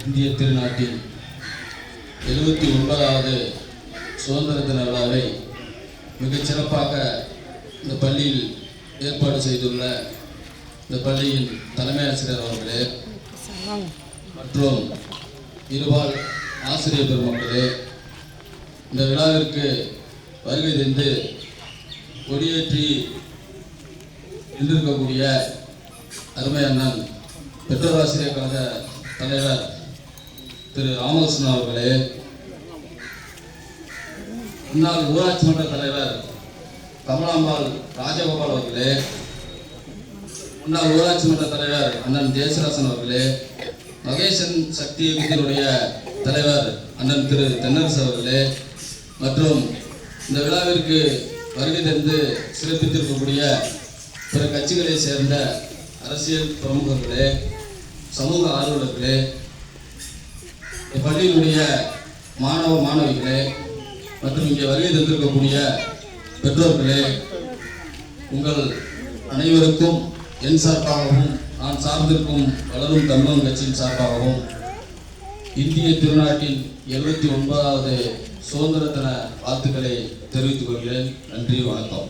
இந்திய திருநாட்டின் 79வது சுதந்திர தின விழாவை மிகச் சிறப்பாக இந்த பள்ளியில் ஏற்பாடு செய்துள்ள இந்த பள்ளியின் தலைமை ஆசிரியர் அவர்களே மற்றும் இருபால் ஆசிரியர் பெருமக்களே, இந்த விழாவிற்கு வருகை தந்து கொடியேற்றி நின்றிருக்கக்கூடிய அருமை அண்ணன் பெற்றோர் ஆசிரியர் கழக தலைவர் திரு ராமகிருஷ்ணன் அவர்களே, முன்னாள் ஊராட்சி மன்ற தலைவர் கமலாம்பாள் ராஜகோபால் அவர்களே, முன்னாள் ஊராட்சி மன்ற தலைவர் அண்ணன் ஜெயசிராசன் அவர்களே, மகேசன் சக்தி இயக்கத்தினுடைய தலைவர் அண்ணன் திரு தென்னரசு அவர்களே மற்றும் இந்த விழாவிற்கு வருகை தந்து சிறப்பித்திருக்கக்கூடிய பிற கட்சிகளை சேர்ந்த அரசியல் பிரமுகர்களே, சமூக ஆர்வலர்களே, பள்ளியினுடைய மாணவ மாணவிகளே மற்றும் இங்கே வருகை தந்திருக்கக்கூடிய பெற்றோர்களே, உங்கள் அனைவருக்கும் என் சார்பாகவும் நான் சார்ந்திருக்கும் வளரும் தமிழகம் கட்சியின் சார்பாகவும் இந்திய திருநாட்டின் 79வது சுதந்திர தின வாழ்த்துக்களை தெரிவித்துக் கொள்கிறேன். நன்றி, வணக்கம்.